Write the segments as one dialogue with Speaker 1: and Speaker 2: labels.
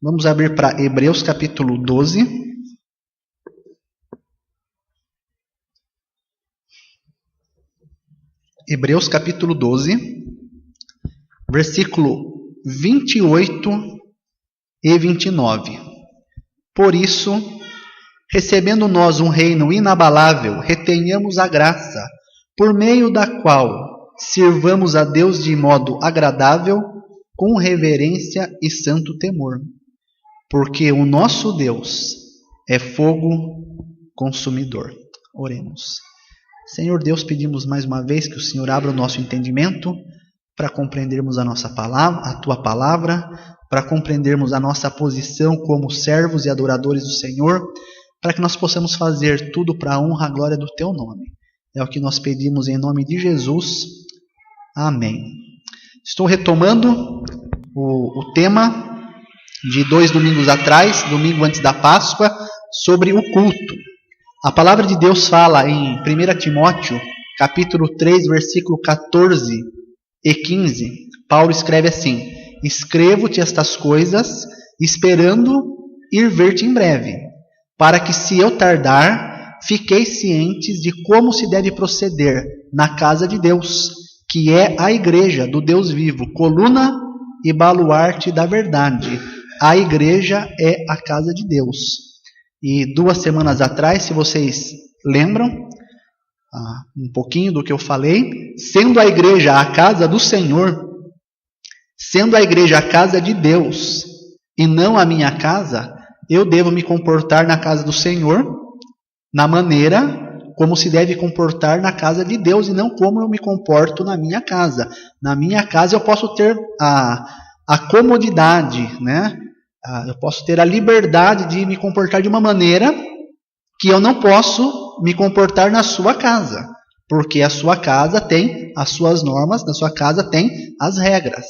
Speaker 1: Vamos abrir para Hebreus capítulo 12. Hebreus capítulo 12, versículo 28 e 29. Por isso, recebendo nós um reino inabalável, retenhamos a graça, por meio da qual sirvamos a Deus de modo agradável, com reverência e santo temor. Porque o nosso Deus é fogo consumidor. Oremos. Senhor Deus, pedimos mais uma vez que o Senhor abra o nosso entendimento para compreendermos a nossa palavra, a Tua palavra, para compreendermos a nossa posição como servos e adoradores do Senhor, para que nós possamos fazer tudo para a honra e a glória do Teu nome. É o que nós pedimos em nome de Jesus. Amém. Estou retomando o tema de 2 domingos atrás, domingo antes da Páscoa, sobre o culto. A palavra de Deus fala em 1 Timóteo, capítulo 3, versículo 14 e 15. Paulo escreve assim: escrevo-te estas coisas, esperando ir ver-te em breve, para que, se eu tardar, fiqueis cientes de como se deve proceder na casa de Deus, que é a igreja do Deus vivo, coluna e baluarte da verdade. A igreja é a casa de Deus. E 2 semanas atrás, se vocês lembram, um pouquinho do que eu falei, sendo a igreja a casa do Senhor, sendo a igreja a casa de Deus e não a minha casa, eu devo me comportar na casa do Senhor na maneira como se deve comportar na casa de Deus e não como eu me comporto na minha casa. Na minha casa eu posso ter a comodidade, né? Eu posso ter a liberdade de me comportar de uma maneira que eu não posso me comportar na sua casa, porque a sua casa tem as suas normas, na sua casa tem as regras.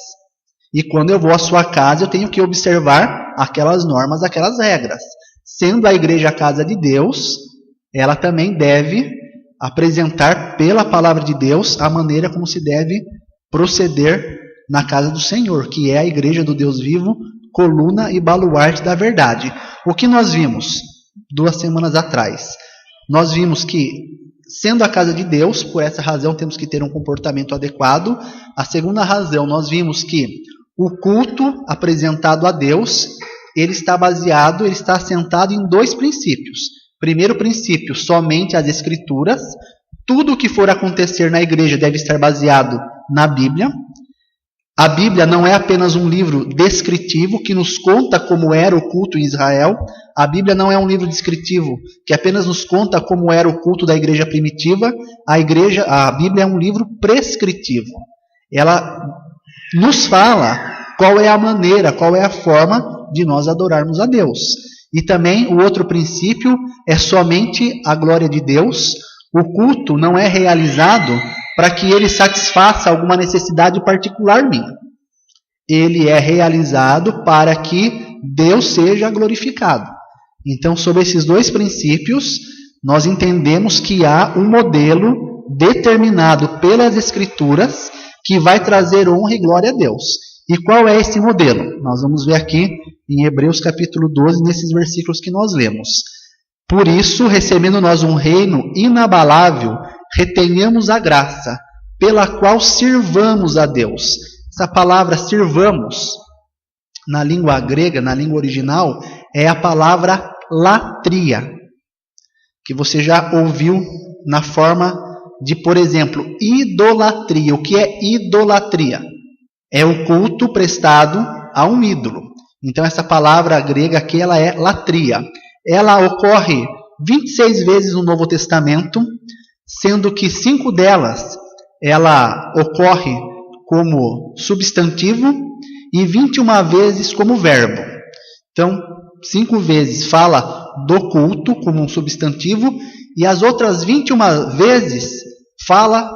Speaker 1: E quando eu vou à sua casa, eu tenho que observar aquelas normas, aquelas regras. Sendo a igreja a casa de Deus, ela também deve apresentar pela palavra de Deus a maneira como se deve proceder na casa do Senhor, que é a igreja do Deus vivo, coluna e baluarte da verdade. O que nós vimos 2 semanas atrás? Nós vimos que, sendo a casa de Deus, por essa razão temos que ter um comportamento adequado. A segunda razão, nós vimos que o culto apresentado a Deus, ele está assentado em 2 princípios. Primeiro princípio, somente as Escrituras. Tudo o que for acontecer na igreja deve estar baseado na Bíblia. A Bíblia não é apenas um livro descritivo que nos conta como era o culto em Israel. A Bíblia não é um livro descritivo que apenas nos conta como era o culto da igreja primitiva. A Bíblia é um livro prescritivo. Ela nos fala qual é a maneira, qual é a forma de nós adorarmos a Deus. E também o outro princípio é somente a glória de Deus. O culto não é realizado para que ele satisfaça alguma necessidade particular minha. Ele é realizado para que Deus seja glorificado. Então, sobre esses 2 princípios, nós entendemos que há um modelo determinado pelas Escrituras que vai trazer honra e glória a Deus. E qual é esse modelo? Nós vamos ver aqui em Hebreus capítulo 12, nesses versículos que nós lemos. Por isso, recebendo nós um reino inabalável, retenhamos a graça, pela qual sirvamos a Deus. Essa palavra sirvamos, na língua grega, na língua original, é a palavra latria, que você já ouviu na forma de, por exemplo, idolatria. O que é idolatria? É o culto prestado a um ídolo. Então essa palavra grega aqui, ela é latria. Ela ocorre 26 vezes no Novo Testamento, sendo que 5 delas ela ocorre como substantivo e 21 vezes como verbo. Então, 5 vezes fala do culto como um substantivo e as outras 21 vezes fala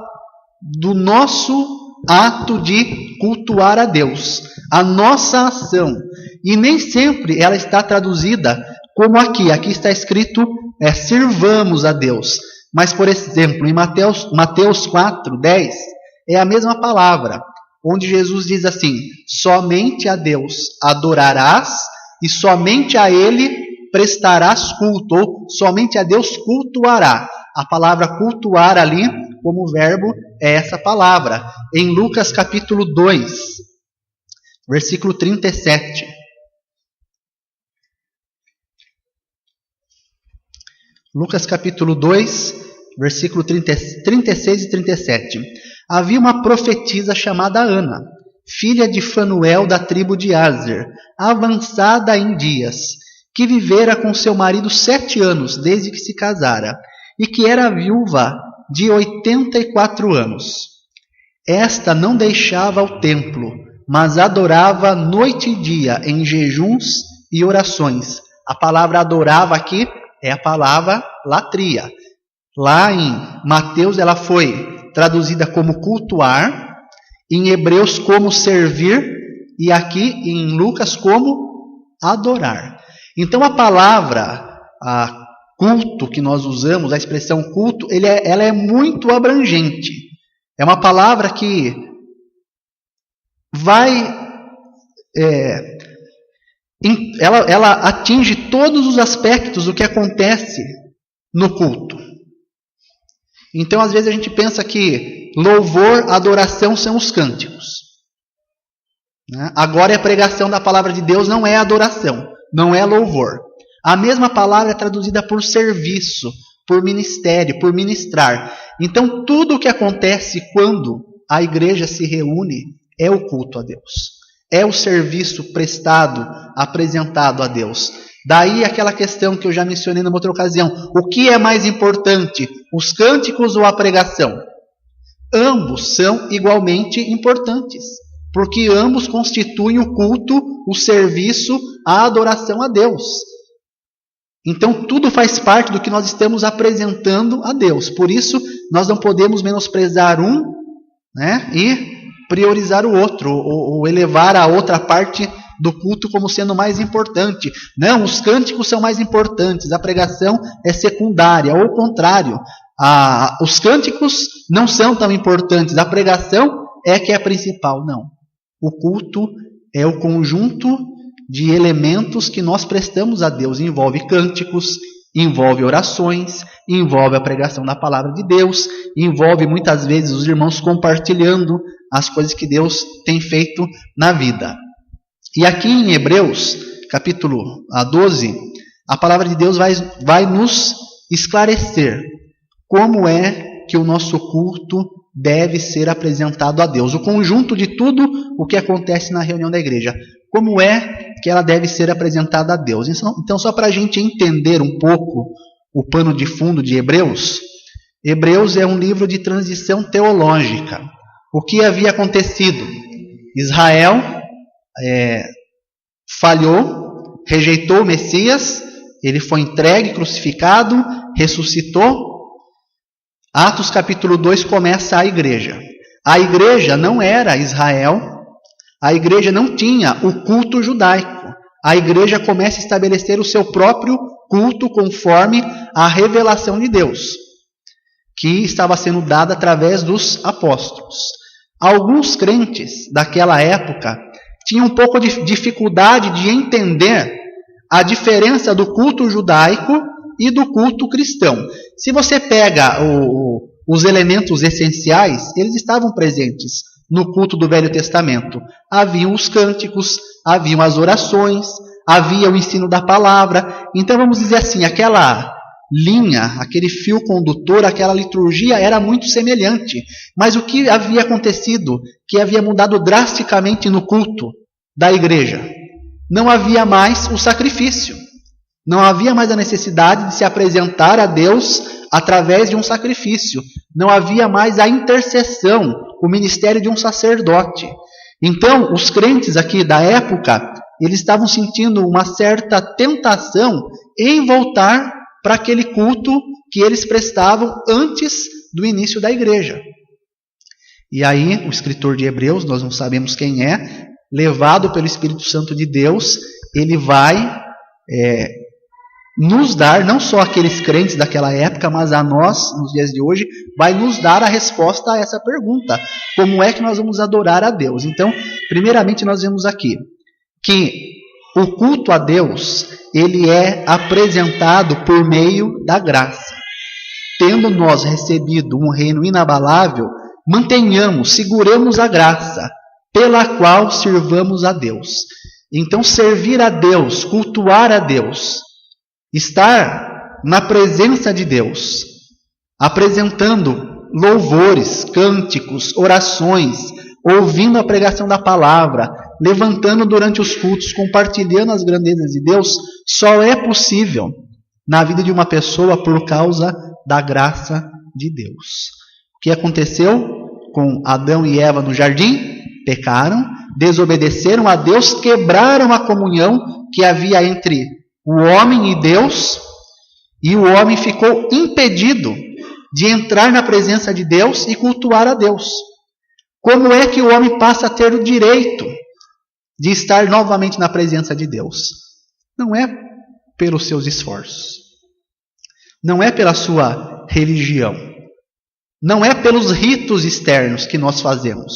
Speaker 1: do nosso ato de cultuar a Deus, a nossa ação. E nem sempre ela está traduzida como aqui. Aqui está escrito sirvamos a Deus. Mas, por exemplo, em Mateus 4:10, é a mesma palavra, onde Jesus diz assim: somente a Deus adorarás e somente a Ele prestarás culto, ou somente a Deus cultuará. A palavra cultuar ali, como verbo, é essa palavra. Em Lucas capítulo 2, versículo 37. Lucas capítulo 2, versículo 36 e 37. Havia uma profetisa chamada Ana, filha de Fanuel da tribo de Aser, avançada em dias, que vivera com seu marido 7 anos, desde que se casara, e que era viúva de 84 anos. Esta não deixava o templo, mas adorava noite e dia em jejuns e orações. A palavra adorava aqui é a palavra latria. Lá em Mateus ela foi traduzida como cultuar, em Hebreus como servir e aqui em Lucas como adorar. Então a palavra culto que nós usamos, a expressão culto, ela é muito abrangente. É uma palavra que ela atinge todos os aspectos do que acontece no culto. Então, às vezes a gente pensa que louvor, adoração são os cânticos. Agora a pregação da palavra de Deus não é adoração, não é louvor. A mesma palavra é traduzida por serviço, por ministério, por ministrar. Então, tudo o que acontece quando a igreja se reúne é o culto a Deus. É o serviço prestado, apresentado a Deus. Daí aquela questão que eu já mencionei numa outra ocasião. O que é mais importante, os cânticos ou a pregação? Ambos são igualmente importantes, porque ambos constituem o culto, o serviço, a adoração a Deus. Então tudo faz parte do que nós estamos apresentando a Deus. Por isso nós não podemos menosprezar um, e priorizar o outro, ou elevar a outra parte do culto como sendo mais importante. Não, os cânticos são mais importantes, a pregação é secundária, ou o contrário. Os cânticos não são tão importantes, a pregação é que é a principal. Não. O culto é o conjunto de elementos que nós prestamos a Deus. Envolve cânticos, envolve orações, envolve a pregação da palavra de Deus, envolve muitas vezes os irmãos compartilhando as coisas que Deus tem feito na vida. E aqui em Hebreus, capítulo 12, a palavra de Deus vai nos esclarecer como é que o nosso culto deve ser apresentado a Deus. O conjunto de tudo o que acontece na reunião da igreja. Como é que ela deve ser apresentada a Deus. Então, só para a gente entender um pouco o pano de fundo de Hebreus, Hebreus é um livro de transição teológica. O que havia acontecido? Israel falhou, rejeitou o Messias, ele foi entregue, crucificado, ressuscitou. Atos capítulo 2 começa a igreja. A igreja não era Israel, a igreja não tinha o culto judaico. A igreja começa a estabelecer o seu próprio culto conforme a revelação de Deus, que estava sendo dada através dos apóstolos. Alguns crentes daquela época tinham um pouco de dificuldade de entender a diferença do culto judaico e do culto cristão. Se você pega os elementos essenciais, eles estavam presentes no culto do Velho Testamento. Haviam os cânticos, haviam as orações, havia o ensino da palavra. Então vamos dizer assim, aquela linha, aquele fio condutor, aquela liturgia era muito semelhante. Mas o que havia acontecido, que havia mudado drasticamente no culto da igreja? Não havia mais o sacrifício. Não havia mais a necessidade de se apresentar a Deus através de um sacrifício. Não havia mais a intercessão, o ministério de um sacerdote. Então, os crentes aqui da época, eles estavam sentindo uma certa tentação em voltar para aquele culto que eles prestavam antes do início da igreja. E aí, o escritor de Hebreus, nós não sabemos quem é, levado pelo Espírito Santo de Deus, ele vai nos dar, não só aqueles crentes daquela época, mas a nós, nos dias de hoje, vai nos dar a resposta a essa pergunta. Como é que nós vamos adorar a Deus? Então, primeiramente nós vemos aqui que O culto a Deus, ele é apresentado por meio da graça. Tendo nós recebido um reino inabalável, mantenhamos, seguremos a graça, pela qual sirvamos a Deus. Então, servir a Deus, cultuar a Deus, estar na presença de Deus, apresentando louvores, cânticos, orações, ouvindo a pregação da palavra, levantando durante os cultos, compartilhando as grandezas de Deus, só é possível na vida de uma pessoa por causa da graça de Deus. O que aconteceu com Adão e Eva no jardim? Pecaram, desobedeceram a Deus, quebraram a comunhão que havia entre o homem e Deus, e o homem ficou impedido de entrar na presença de Deus e cultuar a Deus. Como é que o homem passa a ter o direito de estar novamente na presença de Deus? Não é pelos seus esforços, não é pela sua religião, não é pelos ritos externos que nós fazemos,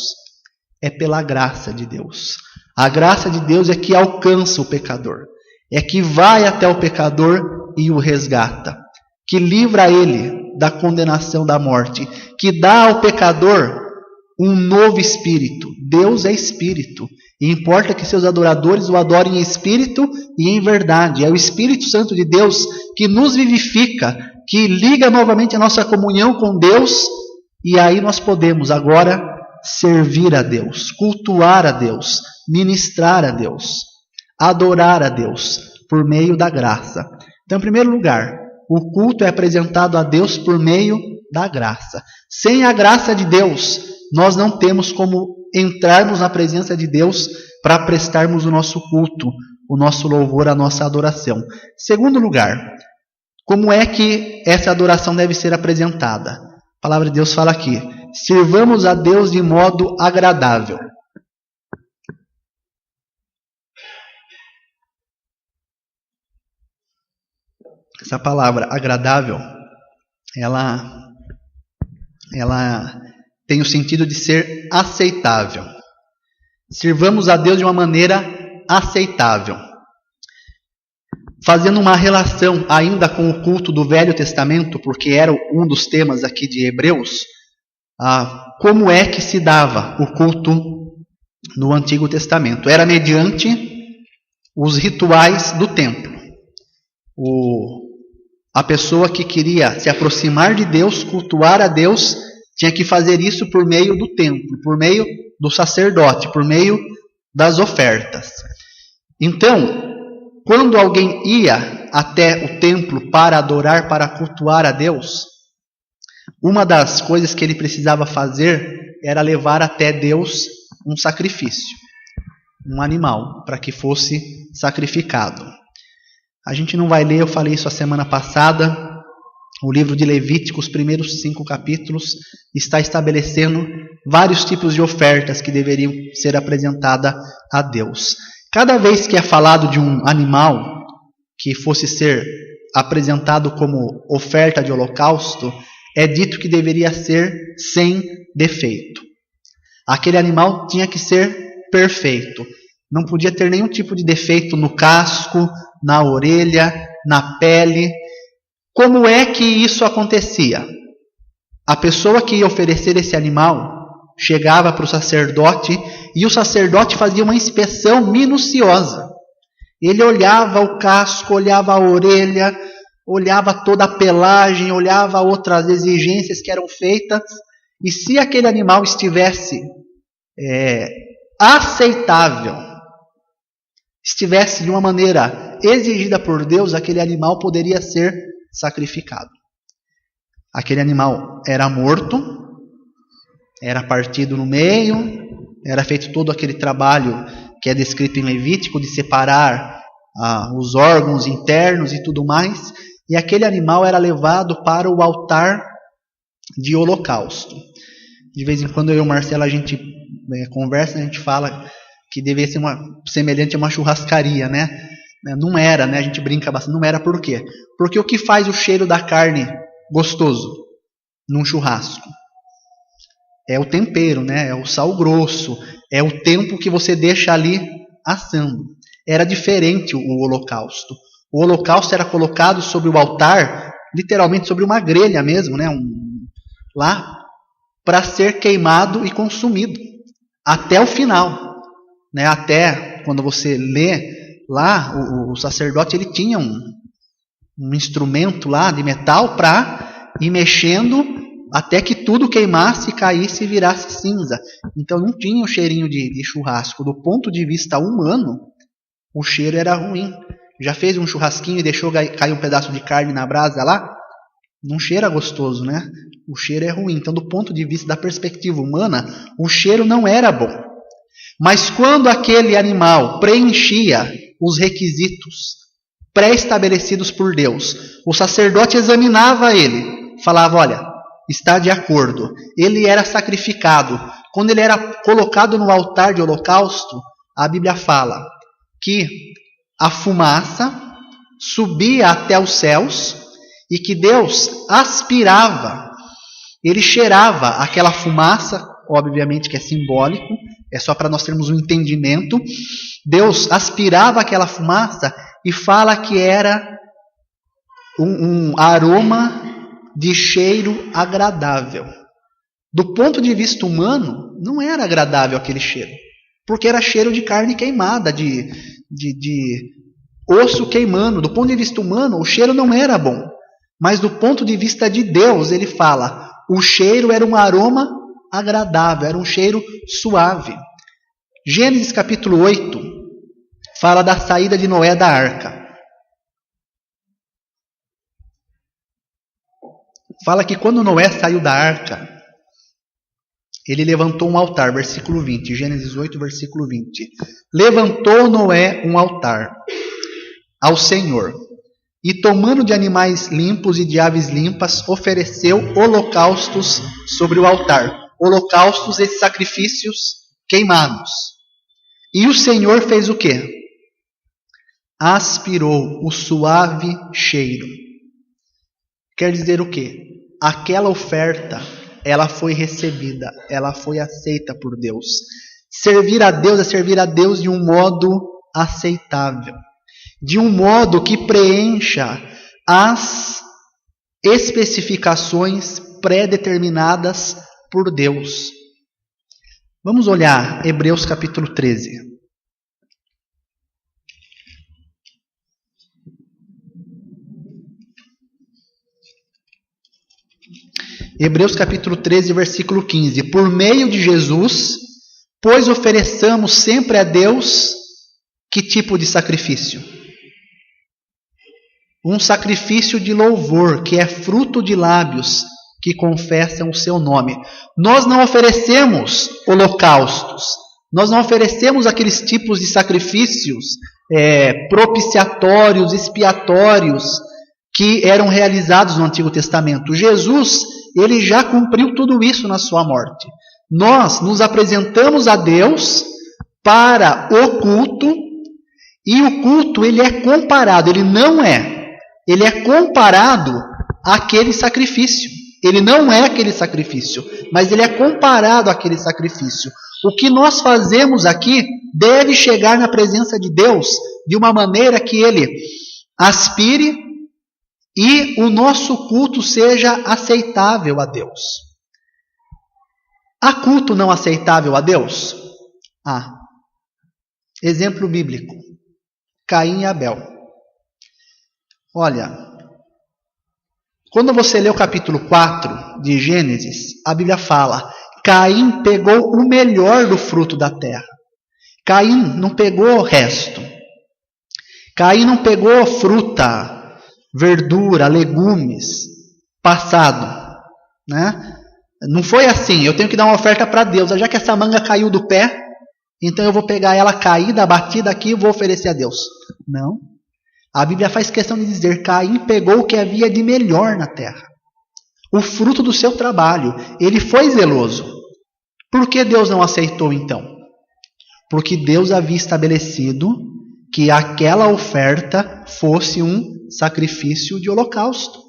Speaker 1: é pela graça de Deus. A graça de Deus é que alcança o pecador, é que vai até o pecador e o resgata, que livra ele da condenação da morte, que dá ao pecador um novo espírito. Deus é espírito, e importa que seus adoradores o adorem em espírito e em verdade. É o Espírito Santo de Deus que nos vivifica, que liga novamente a nossa comunhão com Deus, e aí nós podemos agora servir a Deus, cultuar a Deus, ministrar a Deus, adorar a Deus por meio da graça. Então, em primeiro lugar, o culto é apresentado a Deus por meio da graça. Sem a graça de Deus, nós não temos como entrarmos na presença de Deus para prestarmos o nosso culto, o nosso louvor, a nossa adoração. Segundo lugar, como é que essa adoração deve ser apresentada? A palavra de Deus fala aqui: sirvamos a Deus de modo agradável. Essa palavra agradável, ela tem o sentido de ser aceitável. Sirvamos a Deus de uma maneira aceitável. Fazendo uma relação ainda com o culto do Velho Testamento, porque era um dos temas aqui de Hebreus, como é que se dava o culto no Antigo Testamento? Era mediante os rituais do templo. A pessoa que queria se aproximar de Deus, cultuar a Deus, tinha que fazer isso por meio do templo, por meio do sacerdote, por meio das ofertas. Então, quando alguém ia até o templo para adorar, para cultuar a Deus, uma das coisas que ele precisava fazer era levar até Deus um sacrifício, um animal, para que fosse sacrificado. A gente não vai ler, eu falei isso a semana passada. O livro de Levítico, os primeiros 5 capítulos, está estabelecendo vários tipos de ofertas que deveriam ser apresentadas a Deus. Cada vez que é falado de um animal que fosse ser apresentado como oferta de holocausto, é dito que deveria ser sem defeito. Aquele animal tinha que ser perfeito. Não podia ter nenhum tipo de defeito no casco, na orelha, na pele. Como é que isso acontecia? A pessoa que ia oferecer esse animal chegava para o sacerdote e o sacerdote fazia uma inspeção minuciosa. Ele olhava o casco, olhava a orelha, olhava toda a pelagem, olhava outras exigências que eram feitas, e se aquele animal estivesse aceitável, estivesse de uma maneira exigida por Deus, aquele animal poderia ser sacrificado. Aquele animal era morto, era partido no meio, era feito todo aquele trabalho que é descrito em Levítico, de separar os órgãos internos e tudo mais, e aquele animal era levado para o altar de holocausto. De vez em quando eu e o Marcelo a gente conversa, a gente fala que deveria ser semelhante a uma churrascaria, né? Não era, né? A gente brinca bastante. Não era por quê? Porque o que faz o cheiro da carne gostoso num churrasco é o tempero, né? É o sal grosso, é o tempo que você deixa ali assando. era diferente o holocausto. O holocausto era colocado sobre o altar, literalmente sobre uma grelha mesmo, né? Lá, para ser queimado e consumido até o final, né? Até quando você lê lá, o sacerdote ele tinha um instrumento lá de metal para ir mexendo até que tudo queimasse, caísse e virasse cinza. Então não tinha o cheirinho de churrasco. Do ponto de vista humano, o cheiro era ruim. Já fez um churrasquinho e deixou cair um pedaço de carne na brasa lá? Não cheira gostoso, né? O cheiro é ruim. Então, do ponto de vista da perspectiva humana, o cheiro não era bom. Mas quando aquele animal preenchia os requisitos pré-estabelecidos por Deus, o sacerdote examinava ele, falava, olha, está de acordo. Ele era sacrificado. Quando ele era colocado no altar de holocausto, a Bíblia fala que a fumaça subia até os céus e que Deus aspirava, ele cheirava aquela fumaça, obviamente que é simbólico, é só para nós termos um entendimento. Deus aspirava aquela fumaça e fala que era um aroma de cheiro agradável. Do ponto de vista humano, não era agradável aquele cheiro, porque era cheiro de carne queimada, de osso queimando. Do ponto de vista humano, o cheiro não era bom. Mas do ponto de vista de Deus, ele fala, o cheiro era um aroma agradável, era um cheiro suave. Gênesis capítulo 8 fala da saída de Noé da arca. Fala que quando Noé saiu da arca, ele levantou um altar, versículo 20, Gênesis 8, versículo 20. Levantou Noé um altar ao Senhor, e tomando de animais limpos e de aves limpas, ofereceu holocaustos sobre o altar. Holocaustos, esses sacrifícios queimados. E o Senhor fez o quê? Aspirou o suave cheiro. Quer dizer o quê? Aquela oferta, ela foi recebida, ela foi aceita por Deus. Servir a Deus é servir a Deus de um modo aceitável, de um modo que preencha as especificações pré-determinadas por Deus. Vamos olhar Hebreus capítulo 13. Hebreus capítulo 13, versículo 15. Por meio de Jesus, pois ofereçamos sempre a Deus que tipo de sacrifício? Um sacrifício de louvor, que é fruto de lábios que confessam o seu nome. Nós não oferecemos holocaustos, nós não oferecemos aqueles tipos de sacrifícios propiciatórios, expiatórios, que eram realizados no Antigo Testamento. Jesus, ele já cumpriu tudo isso na sua morte. Nós nos apresentamos a Deus para o culto, e o culto ele é comparado, ele é comparado àquele sacrifício. Ele não é aquele sacrifício, mas ele é comparado àquele sacrifício. O que nós fazemos aqui deve chegar na presença de Deus de uma maneira que ele aspire e o nosso culto seja aceitável a Deus. Há culto não aceitável a Deus? Exemplo bíblico. Caim e Abel. Olha, quando você lê o capítulo 4 de Gênesis, a Bíblia fala, Caim pegou o melhor do fruto da terra. Caim não pegou o resto. Caim não pegou fruta, verdura, legumes, passado, né? Não foi assim, eu tenho que dar uma oferta para Deus, já que essa manga caiu do pé, então eu vou pegar ela caída, batida aqui e vou oferecer a Deus. Não. A Bíblia faz questão de dizer, Caim pegou o que havia de melhor na terra. O fruto do seu trabalho. Ele foi zeloso. Por que Deus não aceitou então? Porque Deus havia estabelecido que aquela oferta fosse um sacrifício de holocausto.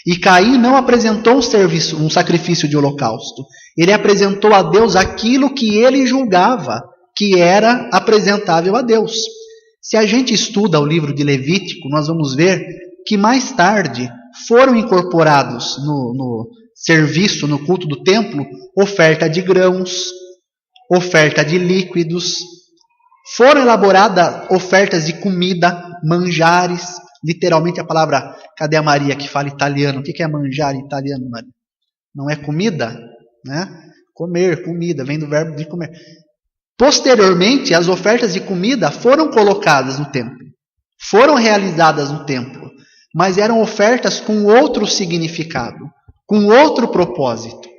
Speaker 1: E Caim não apresentou um sacrifício de holocausto. Ele apresentou a Deus aquilo que ele julgava que era apresentável a Deus. Se a gente estuda o livro de Levítico, nós vamos ver que mais tarde foram incorporados no serviço, no culto do templo, oferta de grãos, oferta de líquidos, foram elaboradas ofertas de comida, manjares, literalmente a palavra, cadê a Maria que fala italiano? O que é manjar em italiano, Maria? Não é comida? Né? Comer, comida, vem do verbo de comer. Posteriormente, as ofertas de comida foram colocadas no templo, foram realizadas no templo, mas eram ofertas com outro significado, com outro propósito.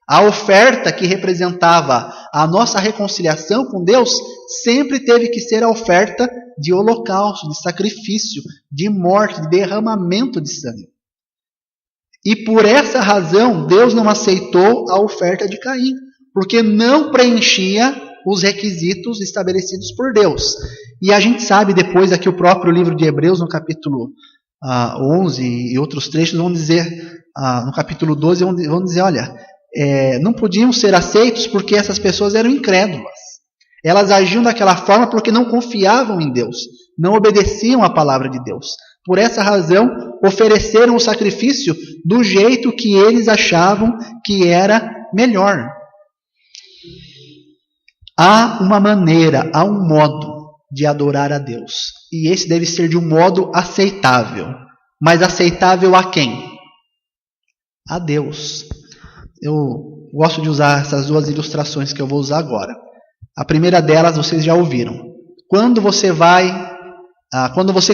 Speaker 1: A oferta que representava a nossa reconciliação com Deus sempre teve que ser a oferta de holocausto, de sacrifício, de morte, de derramamento de sangue. E por essa razão, Deus não aceitou a oferta de Caim, porque não preenchia os requisitos estabelecidos por Deus. E a gente sabe depois, aqui o próprio livro de Hebreus, no capítulo 11 e outros trechos, vão dizer, no capítulo 12, vão dizer, olha, não podiam ser aceitos porque essas pessoas eram incrédulas. Elas agiam daquela forma porque não confiavam em Deus, não obedeciam à palavra de Deus. Por essa razão, ofereceram o sacrifício do jeito que eles achavam que era melhor. Há uma maneira, há um modo de adorar a Deus. E esse deve ser de um modo aceitável. Mas aceitável a quem? A Deus. Eu gosto de usar essas duas ilustrações que eu vou usar agora. A primeira delas vocês já ouviram. Quando você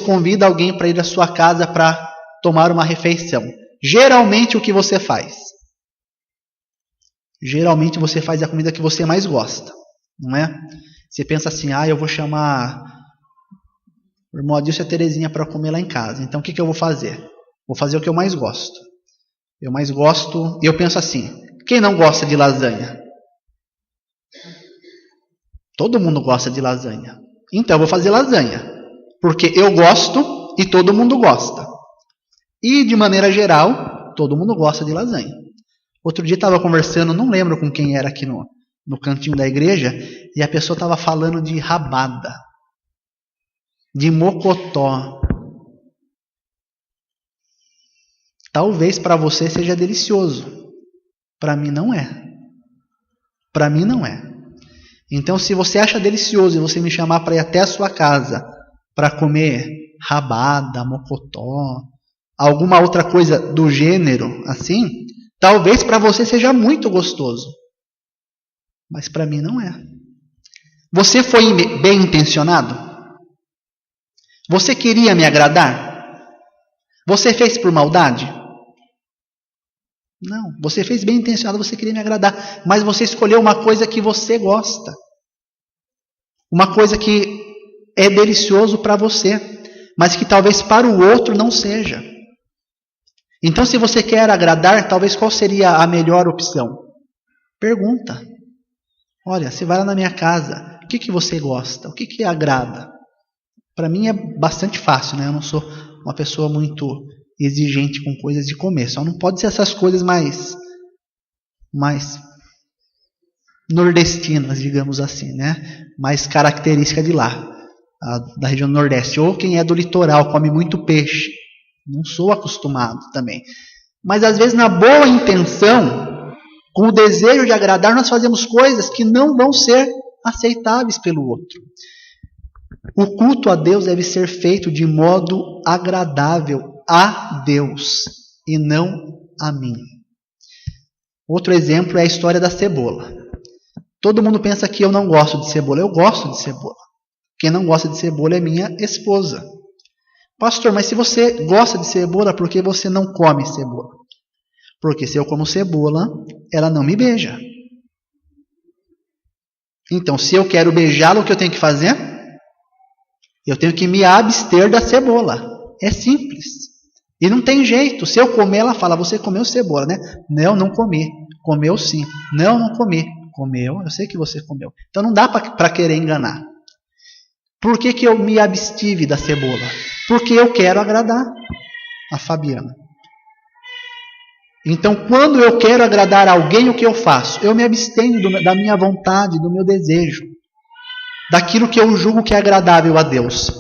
Speaker 1: convida alguém para ir à sua casa para tomar uma refeição, geralmente o que você faz? Geralmente você faz a comida que você mais gosta, não é? Você pensa assim, eu vou chamar o irmão Adilson e a Terezinha para comer lá em casa. Então o que eu vou fazer? Vou fazer o que eu mais gosto. Eu penso assim, quem não gosta de lasanha? Todo mundo gosta de lasanha. Então eu vou fazer lasanha. Porque eu gosto e todo mundo gosta. E de maneira geral, todo mundo gosta de lasanha. Outro dia estava conversando, não lembro com quem era aqui no cantinho da igreja, e a pessoa estava falando de rabada, de mocotó. Talvez para você seja delicioso. Para mim não é. Para mim não é. Então, se você acha delicioso e você me chamar para ir até a sua casa para comer rabada, mocotó, alguma outra coisa do gênero assim, talvez para você seja muito gostoso. Mas para mim não é. Você foi bem intencionado? Você queria me agradar? Você fez por maldade? Não, você fez bem intencionado, você queria me agradar, mas você escolheu uma coisa que você gosta. Uma coisa que é delicioso para você, mas que talvez para o outro não seja. Então, se você quer agradar, talvez qual seria a melhor opção? Pergunta. Olha, você vai lá na minha casa, o que você gosta? O que agrada? Para mim é bastante fácil, né? Eu não sou uma pessoa muito exigente com coisas de comer. Só não pode ser essas coisas mais nordestinas, digamos assim, né? Mais característica de lá, da região do Nordeste. Ou quem é do litoral, come muito peixe. Não sou acostumado também. Mas às vezes na boa intenção, com o desejo de agradar, nós fazemos coisas que não vão ser aceitáveis pelo outro. O culto a Deus deve ser feito de modo agradável a Deus e não a mim. Outro exemplo é a história da cebola. Todo mundo pensa que eu não gosto de cebola. Eu gosto de cebola. Quem não gosta de cebola é minha esposa. Pastor, mas se você gosta de cebola, por que você não come cebola? Porque se eu como cebola, ela não me beija. Então, se eu quero beijá-la, o que eu tenho que fazer? Eu tenho que me abster da cebola. É simples. E não tem jeito. Se eu comer, ela fala, você comeu cebola, né? Não, não comi. Comeu sim. Não, não comi. Comeu, eu sei que você comeu. Então não dá para querer enganar. Por que eu me abstive da cebola? Porque eu quero agradar a Fabiana. Então, quando eu quero agradar alguém, o que eu faço? Eu me abstenho da minha vontade, do meu desejo. daquilo que eu julgo que é agradável a Deus.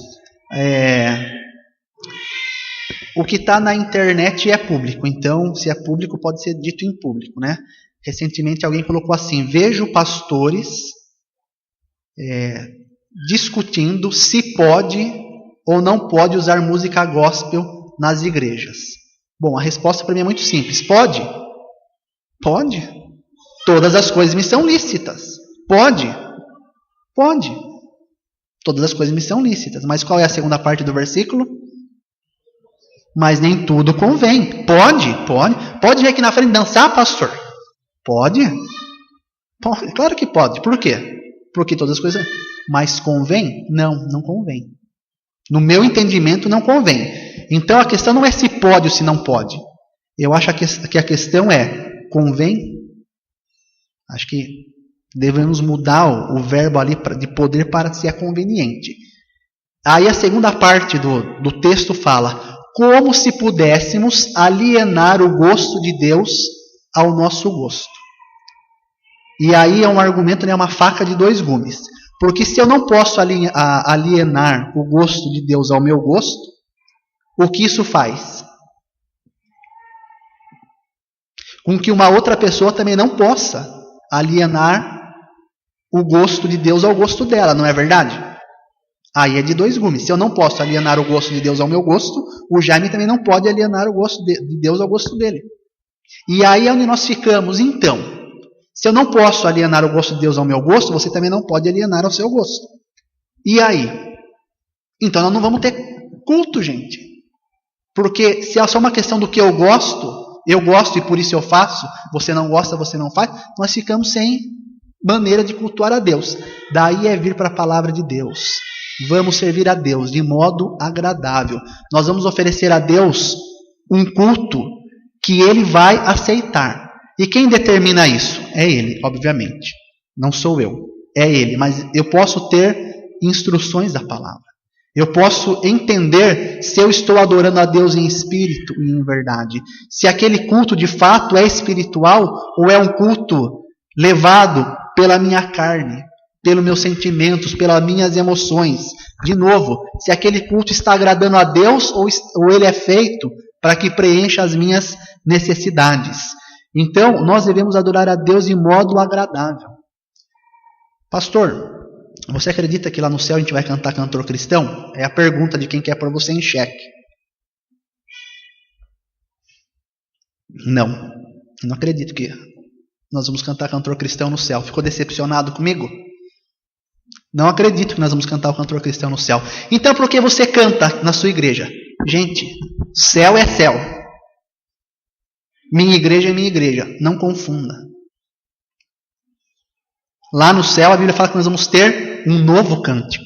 Speaker 1: O que está na internet é público, então se é público pode ser dito em público, né? Recentemente alguém colocou assim: vejo pastores discutindo se pode ou não pode usar música gospel nas igrejas. Bom, a resposta para mim é muito simples: pode? Pode. Todas as coisas me são lícitas. Pode? Pode. Todas as coisas me são lícitas. Mas qual é a segunda parte do versículo? Mas nem tudo convém. Pode? Pode. Pode vir aqui na frente dançar, pastor? Pode? Pode. Claro que pode. Por quê? Porque todas as coisas... Mas convém? Não, não convém. No meu entendimento, não convém. Então a questão não é se pode ou se não pode. Eu acho que a questão é: convém? Acho que devemos mudar o verbo ali de poder para se é conveniente. Aí a segunda parte do texto fala: como se pudéssemos alienar o gosto de Deus ao nosso gosto. E aí é um argumento, né, uma faca de dois gumes. Porque se eu não posso alienar o gosto de Deus ao meu gosto, o que isso faz? Com que uma outra pessoa também não possa alienar o gosto de Deus ao gosto dela, não é verdade? Aí é de dois gumes. Se eu não posso alienar o gosto de Deus ao meu gosto, o Jaime também não pode alienar o gosto de Deus ao gosto dele. E aí é onde nós ficamos. Então, se eu não posso alienar o gosto de Deus ao meu gosto, você também não pode alienar ao seu gosto. E aí? Então nós não vamos ter culto, gente. Porque se é só uma questão do que eu gosto e por isso eu faço, você não gosta, você não faz, nós ficamos sem maneira de cultuar a Deus. Daí é vir para a palavra de Deus. Vamos servir a Deus de modo agradável. Nós vamos oferecer a Deus um culto que Ele vai aceitar. E quem determina isso? É Ele, obviamente. Não sou eu. É Ele. Mas eu posso ter instruções da palavra. Eu posso entender se eu estou adorando a Deus em espírito e em verdade. Se aquele culto de fato é espiritual ou é um culto levado pela minha carne, pelos meus sentimentos, pelas minhas emoções. De novo, se aquele culto está agradando a Deus ou ele é feito para que preencha as minhas necessidades. Então, nós devemos adorar a Deus de modo agradável. Pastor, você acredita que lá no céu a gente vai cantar cantor cristão? É a pergunta de quem quer pôr você em xeque. Não acredito que nós vamos cantar cantor cristão no céu. Ficou decepcionado comigo? Não acredito que nós vamos cantar o cantor cristão no céu. Então por que você canta na sua igreja? Gente, céu é céu. Minha igreja é minha igreja. Não confunda. Lá no céu a Bíblia fala que nós vamos ter um novo cântico.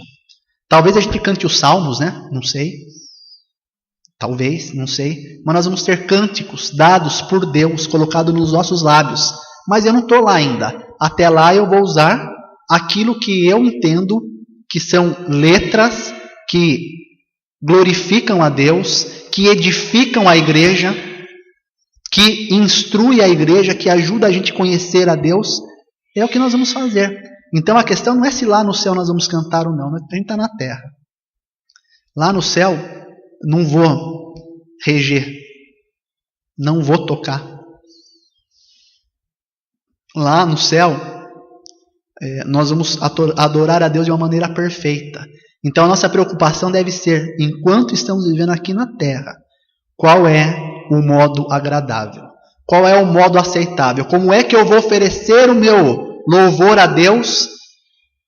Speaker 1: Talvez a gente cante os salmos, né? Não sei. Talvez, não sei. Mas nós vamos ter cânticos dados por Deus, colocados nos nossos lábios. Mas eu não estou lá ainda. Até lá eu vou usar aquilo que eu entendo que são letras que glorificam a Deus, que edificam a igreja, que instrui a igreja, que ajuda a gente a conhecer a Deus. É o que nós vamos fazer. Então a questão não é se lá no céu nós vamos cantar ou não. A gente está na terra. Lá no céu não vou reger. Não vou tocar. Lá no céu nós vamos adorar a Deus de uma maneira perfeita. Então a nossa preocupação deve ser, enquanto estamos vivendo aqui na terra, qual é o modo agradável? Qual é o modo aceitável? Como é que eu vou oferecer o meu louvor a Deus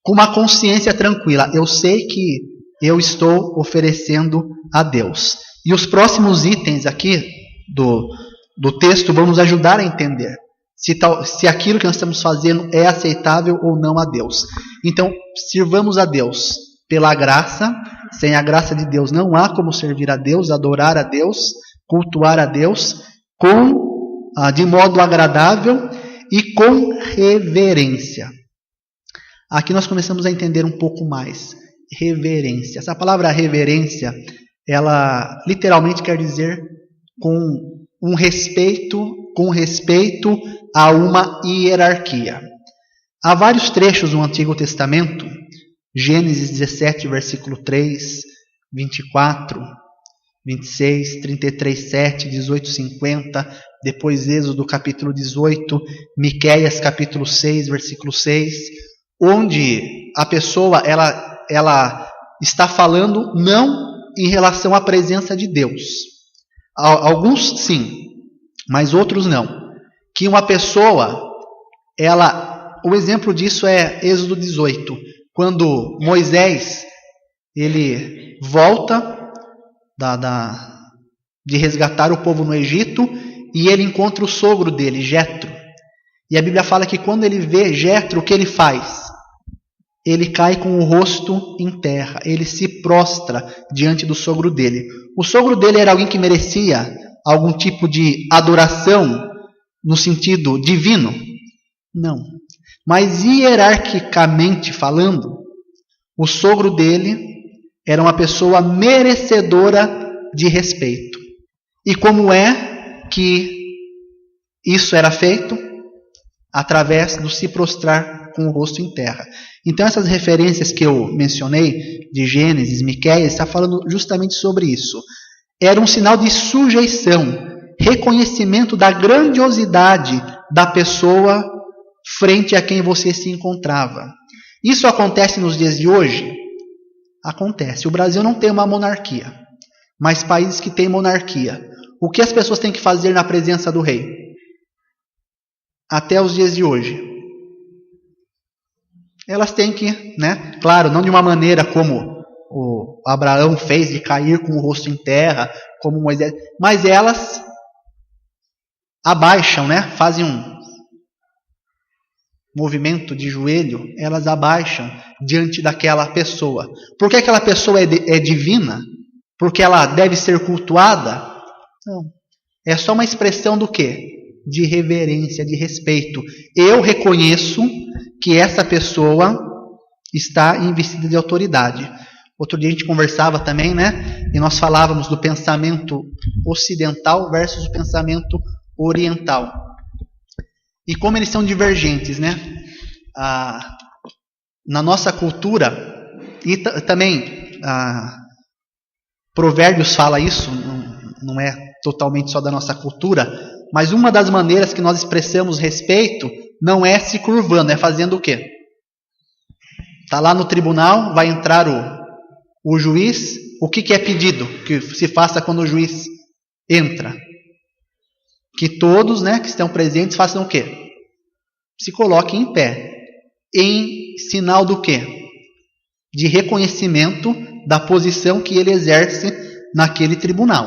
Speaker 1: com uma consciência tranquila? Eu sei que eu estou oferecendo a Deus. E os itens aqui do texto vão nos ajudar a entender se aquilo que nós estamos fazendo é aceitável ou não a Deus. Então, sirvamos a Deus pela graça. Sem a graça de Deus não há como servir a Deus, adorar a Deus, cultuar a Deus de modo agradável e com reverência. Aqui nós começamos a entender um pouco mais. Reverência. Essa palavra reverência, ela literalmente quer dizer com respeito a uma hierarquia. Há vários trechos no Antigo Testamento, Gênesis 17, versículo 3, 24, 26, 33, 7, 18, 50, depois Êxodo capítulo 18, Miqueias capítulo 6, versículo 6, onde a pessoa ela está falando não em relação à presença de Deus. Alguns sim, mas outros não. Que uma pessoa, o exemplo disso é Êxodo 18, quando Moisés ele volta de resgatar o povo no Egito e ele encontra o sogro dele, Jetro. E a Bíblia fala que quando ele vê Jetro, o que ele faz? Ele cai com o rosto em terra, ele se prostra diante do sogro dele. O sogro dele era alguém que merecia algum tipo de adoração no sentido divino? Não. Mas hierarquicamente falando, o sogro dele era uma pessoa merecedora de respeito. E como é que isso era feito? Através do se prostrar com o rosto em terra. Então essas referências que eu mencionei, de Gênesis, Miqueias, está falando justamente sobre isso. Era um sinal de sujeição, reconhecimento da grandiosidade da pessoa frente a quem você se encontrava. Isso acontece nos dias de hoje? Acontece. O Brasil não tem uma monarquia, mas países que têm monarquia. O que as pessoas têm que fazer na presença do rei? Até os dias de hoje. Elas têm que, claro, não de uma maneira como o Abraão fez, de cair com o rosto em terra, como Moisés, mas elas abaixam, fazem um movimento de joelho, elas abaixam diante daquela pessoa. Por que aquela pessoa é divina? Porque ela deve ser cultuada? Não. É só uma expressão do quê? De reverência, de respeito. Eu reconheço que essa pessoa está investida de autoridade. Outro dia a gente conversava também, e nós falávamos do pensamento ocidental versus o pensamento oriental. E como eles são divergentes, na nossa cultura, e também Provérbios fala isso, não é totalmente só da nossa cultura, mas uma das maneiras que nós expressamos respeito não é se curvando, é fazendo o quê? Está lá no tribunal, vai entrar o juiz, o que é pedido que se faça quando o juiz entra? Que todos, que estão presentes façam o quê? Se coloquem em pé. Em sinal do quê? De reconhecimento da posição que ele exerce naquele tribunal.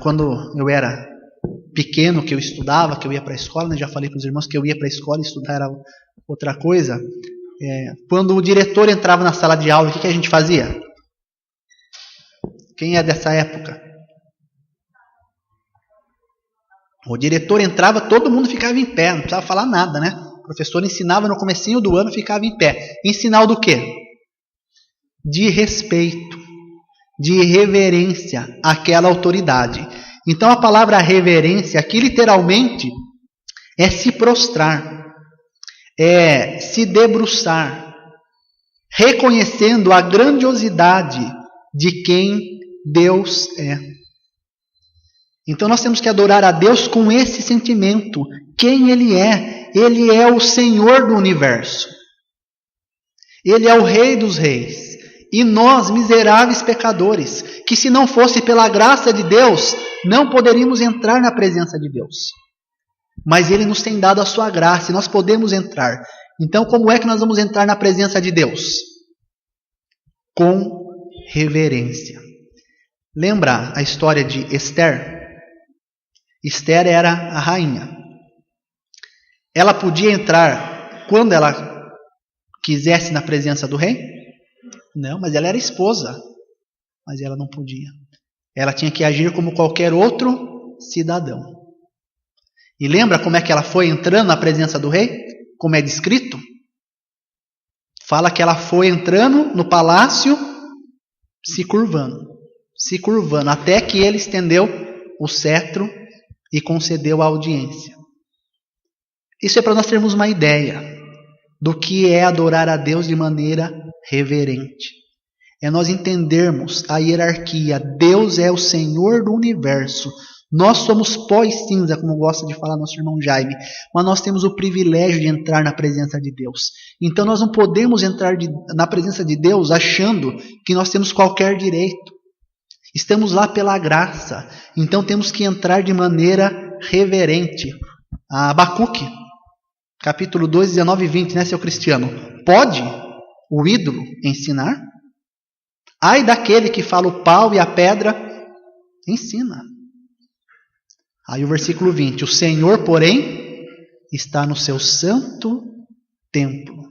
Speaker 1: Quando eu era pequeno, que eu estudava, que eu ia para a escola, já falei para os irmãos que eu ia para a escola e estudar era outra coisa. Quando o diretor entrava na sala de aula, o que a gente fazia? Quem é dessa época? O diretor entrava, todo mundo ficava em pé, não precisava falar nada, O professor ensinava no comecinho do ano, ficava em pé. Em sinal do quê? De respeito, de reverência àquela autoridade. Então a palavra reverência aqui literalmente é se prostrar, é se debruçar, reconhecendo a grandiosidade de quem Deus é. Então nós temos que adorar a Deus com esse sentimento. Quem Ele é? Ele é o Senhor do universo. Ele é o Rei dos reis. E nós, miseráveis pecadores, que se não fosse pela graça de Deus, não poderíamos entrar na presença de Deus. Mas Ele nos tem dado a sua graça e nós podemos entrar. Então como é que nós vamos entrar na presença de Deus? Com reverência. Lembra a história de Esther? Esther era a rainha. Ela podia entrar quando ela quisesse na presença do rei? Não, mas ela era esposa. Mas ela não podia. Ela tinha que agir como qualquer outro cidadão. E lembra como é que ela foi entrando na presença do rei? Como é descrito? Fala que ela foi entrando no palácio, se curvando, até que ele estendeu o cetro e concedeu a audiência. Isso é para nós termos uma ideia. do que é adorar a Deus de maneira reverente. É nós entendermos a hierarquia. Deus é o Senhor do universo. Nós somos pó e cinza, como gosta de falar nosso irmão Jaime, mas nós temos o privilégio de entrar na presença de Deus. Então nós não podemos entrar na presença de Deus achando que nós temos qualquer direito. Estamos lá pela graça, então temos que entrar de maneira reverente. Abacuque, capítulo 2, 19 e 20, né, seu Cristiano? Pode o ídolo ensinar? Ai daquele que fala o pau e a pedra, ensina. Aí o versículo 20, o Senhor, porém, está no seu santo templo.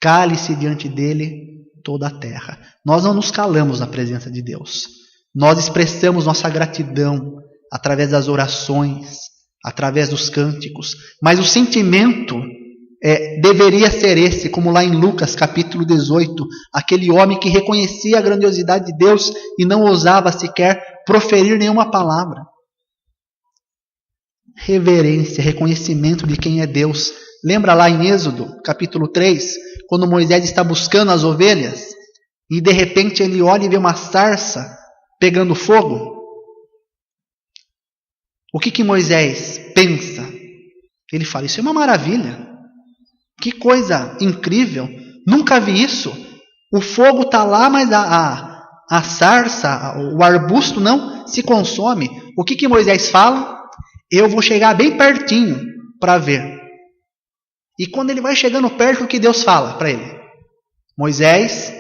Speaker 1: Cale-se diante dele toda a terra. Nós não nos calamos na presença de Deus. Nós expressamos nossa gratidão através das orações, através dos cânticos. Mas o sentimento deveria ser esse, como lá em Lucas capítulo 18, aquele homem que reconhecia a grandiosidade de Deus e não ousava sequer proferir nenhuma palavra. Reverência, reconhecimento de quem é Deus. Lembra lá em Êxodo, capítulo 3, quando Moisés está buscando as ovelhas e de repente ele olha e vê uma sarça pegando fogo? O que Moisés pensa? Ele fala, isso é uma maravilha. Que coisa incrível. Nunca vi isso. O fogo está lá, mas a sarça, o arbusto não se consome. O que Moisés fala? Eu vou chegar bem pertinho para ver. E quando ele vai chegando perto, o que Deus fala para ele? Moisés,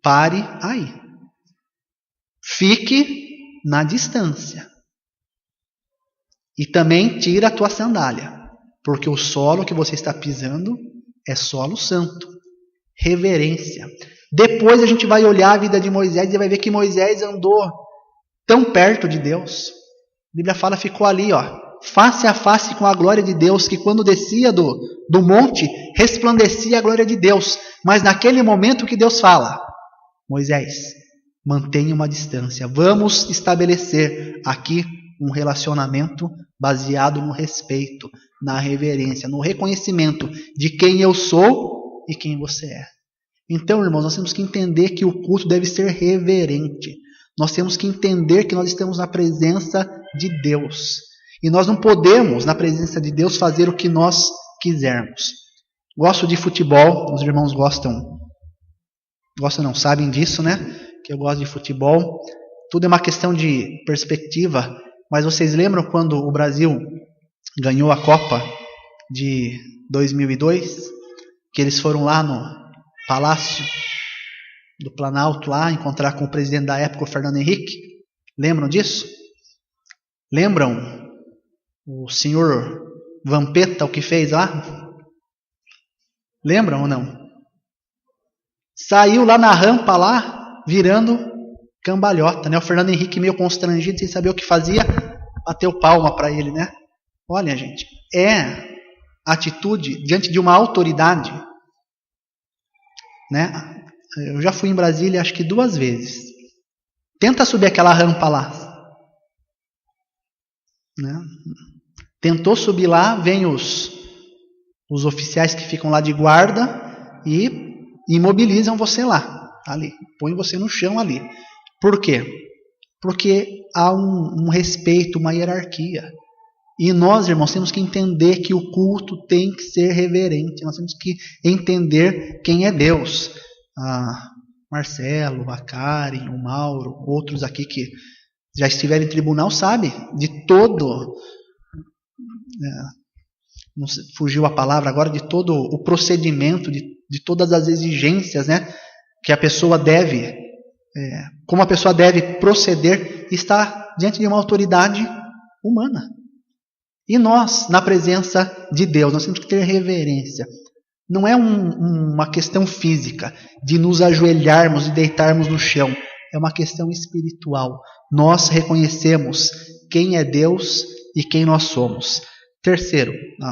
Speaker 1: pare aí. Fique na distância. E também tira a tua sandália, porque o solo que você está pisando é solo santo. Reverência. Depois a gente vai olhar a vida de Moisés e vai ver que Moisés andou tão perto de Deus. A Bíblia fala, ficou ali, face a face com a glória de Deus, que quando descia do monte, resplandecia a glória de Deus. Mas naquele momento que Deus fala, Moisés, mantenha uma distância. Vamos estabelecer aqui um relacionamento baseado no respeito, na reverência, no reconhecimento de quem eu sou e quem você é. Então, irmãos, nós temos que entender que o culto deve ser reverente. Nós temos que entender que nós estamos na presença de Deus. E nós não podemos, na presença de Deus, fazer o que nós quisermos. Gosto de futebol, os irmãos gostam não, sabem disso, né? Que eu gosto de futebol. Tudo é uma questão de perspectiva. Mas vocês lembram quando o Brasil ganhou a Copa de 2002? Que eles foram lá no Palácio do Planalto, lá, encontrar com o presidente da época, o Fernando Henrique? Lembram disso? Lembram o senhor Vampeta, o que fez lá? Lembram ou não? Saiu lá na rampa, lá, virando cambalhota, né? O Fernando Henrique meio constrangido, sem saber o que fazia, bateu palma para ele, né? Olha, gente, é atitude diante de uma autoridade, né? Eu já fui em Brasília acho que 2 vezes. Tenta subir aquela rampa lá, né? Tentou subir lá, vem os oficiais que ficam lá de guarda e imobilizam você lá, ali, põem você no chão ali. Por quê? Porque há um respeito, uma hierarquia. E nós, irmãos, temos que entender que o culto tem que ser reverente. Nós temos que entender quem é Deus. Marcelo, a Karen, o Mauro, outros aqui que já estiveram em tribunal, sabem de todo... não fugiu a palavra agora, de todo o procedimento, de todas as exigências, né, que a pessoa deve, como a pessoa deve proceder, está diante de uma autoridade humana. E nós, na presença de Deus, nós temos que ter reverência. Não é uma questão física, de nos ajoelharmos e deitarmos no chão. É uma questão espiritual. Nós reconhecemos quem é Deus e quem nós somos. Terceiro,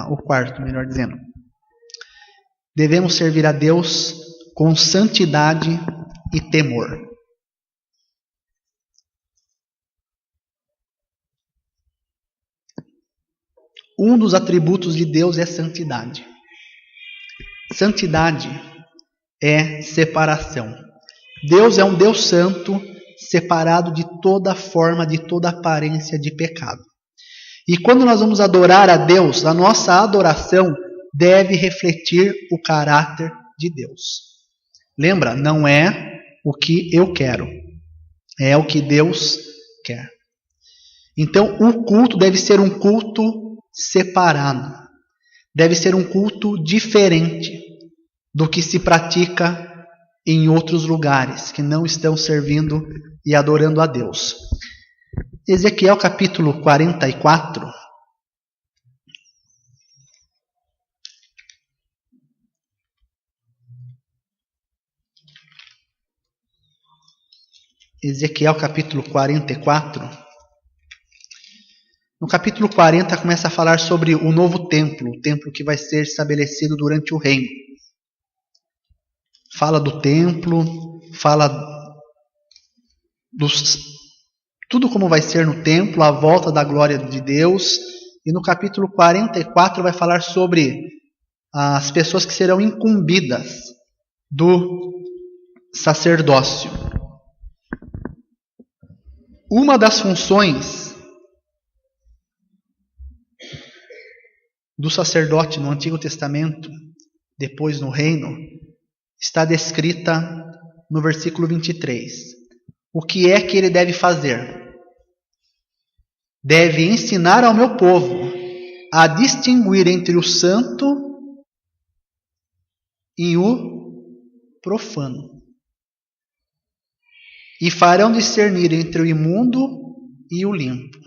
Speaker 1: o quarto, melhor dizendo. Devemos servir a Deus com santidade e temor. Um dos atributos de Deus é santidade. Santidade é separação. Deus é um Deus santo, separado de toda forma, de toda aparência de pecado. E quando nós vamos adorar a Deus, a nossa adoração deve refletir o caráter de Deus. Lembra? Não é o que eu quero, é o que Deus quer. Então, o culto deve ser um culto separado. Deve ser um culto diferente do que se pratica em outros lugares que não estão servindo e adorando a Deus. Ezequiel capítulo 44. Ezequiel capítulo 44. No capítulo 40 começa a falar sobre o novo templo, o templo que vai ser estabelecido durante o reino. Fala do templo, fala tudo como vai ser no templo, a volta da glória de Deus. E no capítulo 44 vai falar sobre as pessoas que serão incumbidas do sacerdócio. Uma das funções do sacerdote no Antigo Testamento, depois no reino, está descrita no versículo 23. O que é que ele deve fazer? Deve ensinar ao meu povo a distinguir entre o santo e o profano. E farão discernir entre o imundo e o limpo.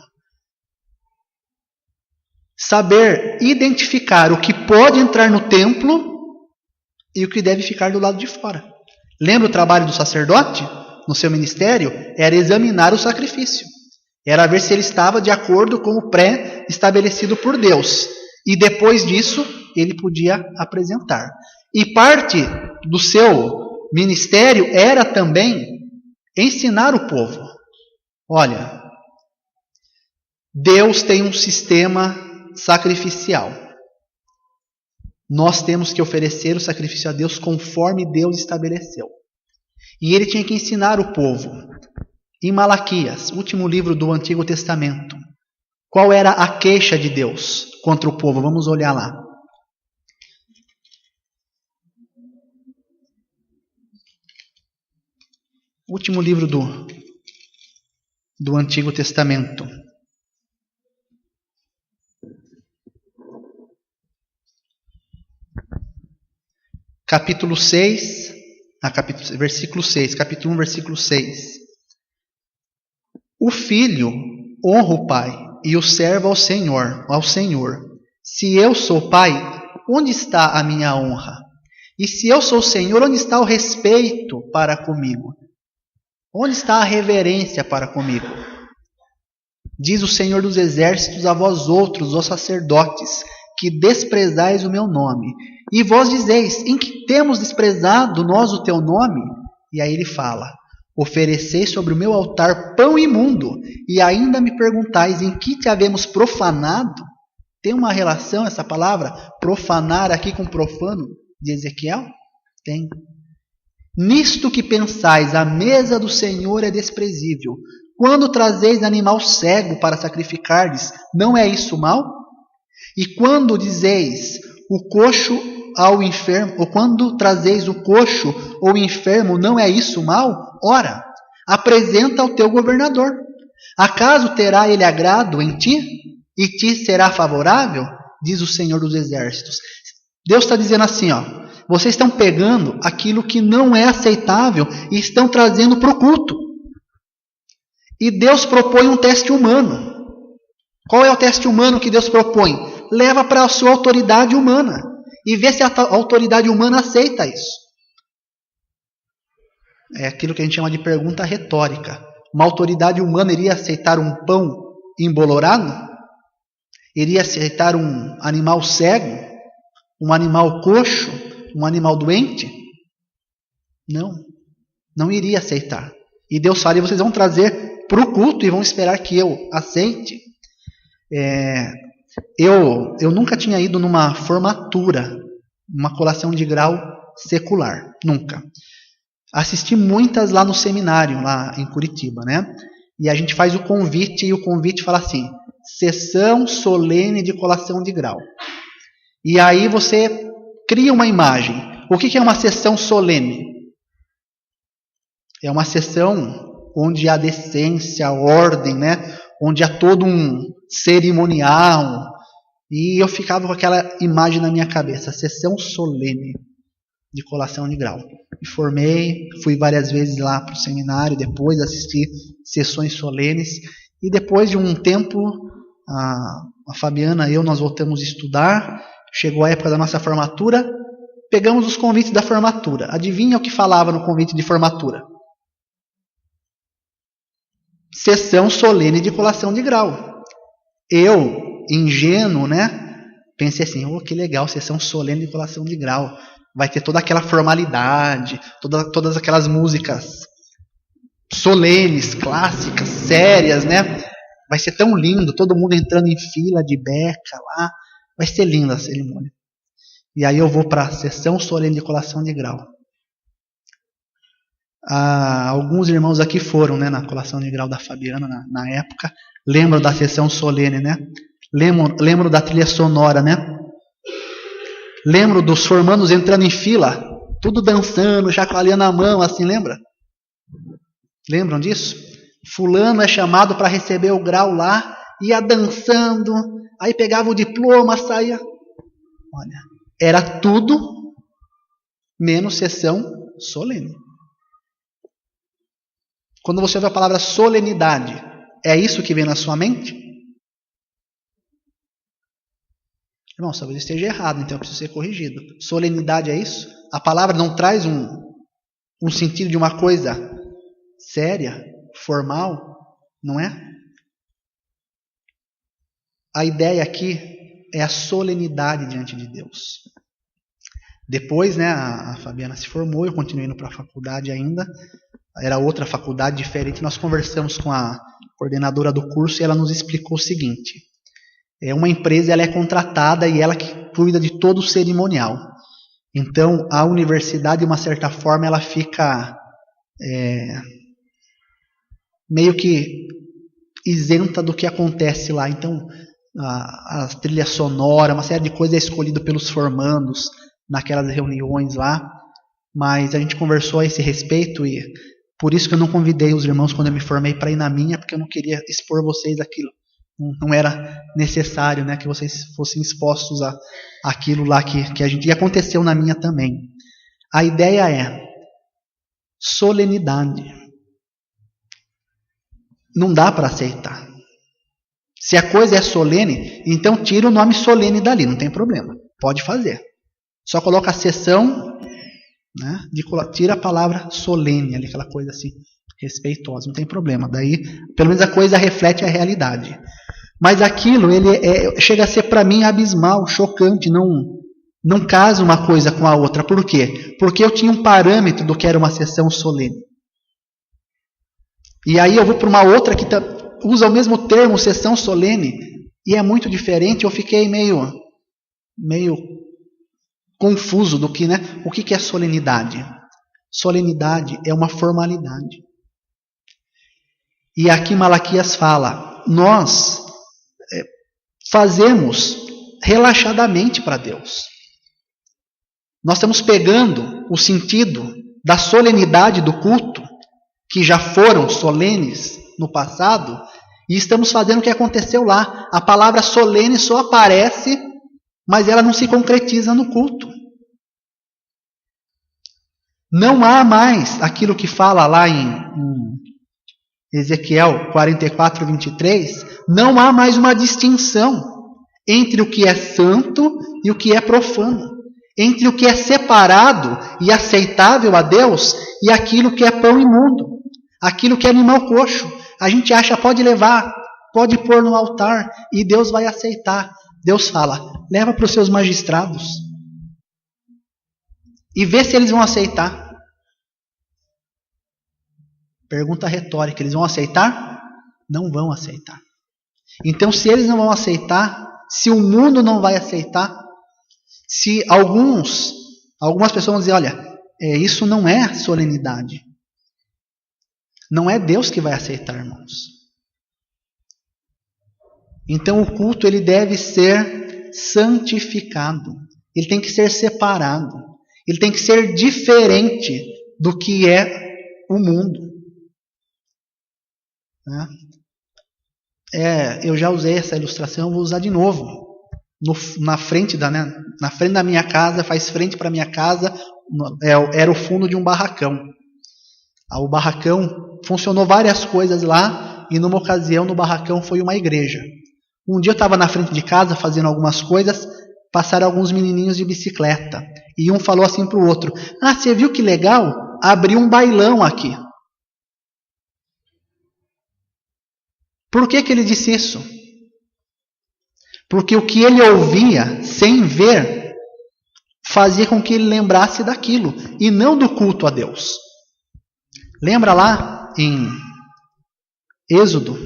Speaker 1: Saber identificar o que pode entrar no templo e o que deve ficar do lado de fora. Lembra o trabalho do sacerdote no seu ministério? Era examinar o sacrifício. Era ver se ele estava de acordo com o pré-estabelecido por Deus. E depois disso, ele podia apresentar. E parte do seu ministério era também ensinar o povo. Olha, Deus tem um sistema sacrificial. Nós temos que oferecer o sacrifício a Deus conforme Deus estabeleceu. E ele tinha que ensinar o povo. Em Malaquias, último livro do Antigo Testamento, qual era a queixa de Deus contra o povo? Vamos olhar lá. Último livro do Antigo Testamento. Capítulo 6, versículo 6, capítulo 1, versículo 6. O filho honra o pai e o servo ao Senhor. Se eu sou pai, onde está a minha honra? E se eu sou Senhor, onde está o respeito para comigo? Onde está a reverência para comigo? Diz o Senhor dos Exércitos a vós outros, os sacerdotes, que desprezais o meu nome. E vós dizeis, em que temos desprezado nós o teu nome? E aí ele fala, ofereceis sobre o meu altar pão imundo, e ainda me perguntais, em que te havemos profanado? Tem uma relação essa palavra, profanar aqui com profano, de Ezequiel? Tem. Nisto que pensais, a mesa do Senhor é desprezível. Quando trazeis animal cego para sacrificardes, não é isso mal? E quando dizeis o coxo ao enfermo, ou quando trazeis o coxo ou enfermo, não é isso mal? Ora, apresenta ao teu governador. Acaso terá ele agrado em ti? E te será favorável? Diz o Senhor dos Exércitos. Deus está dizendo assim, ó, vocês estão pegando aquilo que não é aceitável e estão trazendo para o culto. E Deus propõe um teste humano. Qual é o teste humano que Deus propõe? Leva para a sua autoridade humana e vê se a autoridade humana aceita isso. É aquilo que a gente chama de pergunta retórica. Uma autoridade humana iria aceitar um pão embolorado? Iria aceitar um animal cego? Um animal coxo? Um animal doente? Não. Não iria aceitar. E Deus fala, vocês vão trazer para o culto e vão esperar que eu aceite. Eu nunca tinha ido numa formatura uma colação de grau secular, nunca. Assisti muitas lá no seminário, lá em Curitiba, né? E a gente faz o convite, e o convite fala assim, sessão solene de colação de grau. E aí você cria uma imagem. O que é uma sessão solene? É uma sessão onde há decência, ordem, né? Onde há todo um cerimonial. E eu ficava com aquela imagem na minha cabeça, sessão solene de colação de grau. Me formei, fui várias vezes lá para o seminário, depois assisti sessões solenes. E depois de um tempo, a Fabiana e eu, nós voltamos a estudar. Chegou a época da nossa formatura, pegamos os convites da formatura. Adivinha o que falava no convite de formatura? Sessão solene de colação de grau. Eu, ingênuo, né? Pensei assim, que legal, sessão solene de colação de grau. Vai ter toda aquela formalidade, todas aquelas músicas solenes, clássicas, sérias, né? Vai ser tão lindo, todo mundo entrando em fila de beca lá. Vai ser linda a cerimônia. E aí eu vou para a sessão solene de colação de grau. Alguns irmãos aqui foram, né, na colação de grau da Fabiana na época. Lembram da sessão solene, né? Lembro da trilha sonora, né? Lembro dos formandos entrando em fila, tudo dançando, chacoalhando a mão, assim, lembra? Lembram disso? Fulano é chamado para receber o grau lá, ia dançando, aí pegava o diploma, saía. Olha, era tudo menos sessão solene. Quando você ouve a palavra solenidade, é isso que vem na sua mente? Irmão, talvez esteja errado, então eu preciso ser corrigido. Solenidade é isso? A palavra não traz um sentido de uma coisa séria, formal, não é? A ideia aqui é a solenidade diante de Deus. Depois, né, a Fabiana se formou, eu continuei indo para a faculdade ainda. Era outra faculdade diferente. Nós conversamos com a coordenadora do curso e ela nos explicou o seguinte. Uma empresa ela é contratada e ela que cuida de todo o cerimonial. Então, a universidade, de uma certa forma, ela fica meio que isenta do que acontece lá. Então, a trilha sonora, uma série de coisas é escolhida pelos formandos naquelas reuniões lá. Mas a gente conversou a esse respeito e por isso que eu não convidei os irmãos quando eu me formei para ir na minha, porque eu não queria expor vocês aquilo. Não era necessário, né, que vocês fossem expostos àquilo lá que a gente... E aconteceu na minha também. A ideia é solenidade. Não dá para aceitar. Se a coisa é solene, então tira o nome solene dali, não tem problema. Pode fazer. Só coloca a sessão, né, tira a palavra solene, ali, aquela coisa assim, respeitosa, não tem problema. Daí, pelo menos a coisa reflete a realidade. Mas aquilo, chega a ser para mim abismal, chocante, não casa uma coisa com a outra. Por quê? Porque eu tinha um parâmetro do que era uma sessão solene. E aí eu vou para uma outra que usa o mesmo termo, sessão solene, e é muito diferente. Eu fiquei meio confuso do que, né? O que é solenidade? Solenidade é uma formalidade. E aqui Malaquias fala, nós fazemos relaxadamente para Deus. Nós estamos pegando o sentido da solenidade do culto, que já foram solenes no passado, e estamos fazendo o que aconteceu lá. A palavra solene só aparece, mas ela não se concretiza no culto. Não há mais aquilo que fala lá em Ezequiel 44, 23, não há mais uma distinção entre o que é santo e o que é profano, entre o que é separado e aceitável a Deus e aquilo que é pão imundo, aquilo que é animal coxo. A gente acha, pode levar, pode pôr no altar e Deus vai aceitar. Deus fala, leva para os seus magistrados e vê se eles vão aceitar. Pergunta retórica, eles vão aceitar? Não vão aceitar. Então, se eles não vão aceitar, se o mundo não vai aceitar, Se algumas pessoas vão dizer, olha, isso não é solenidade. Não é Deus que vai aceitar, irmãos. Então o culto ele deve ser santificado. Ele tem que ser separado. Ele tem que ser diferente do que é o mundo. Eu já usei essa ilustração, vou usar de novo. Na frente da minha casa, faz frente para a minha casa, era o fundo de um barracão. O barracão funcionou várias coisas lá, e numa ocasião no barracão foi uma igreja. Um dia eu estava na frente de casa fazendo algumas coisas, passaram alguns menininhos de bicicleta. E um falou assim para o outro, você viu que legal? Abriu um bailão aqui. Por que ele disse isso? Porque o que ele ouvia, sem ver, fazia com que ele lembrasse daquilo, e não do culto a Deus. Lembra lá em Êxodo,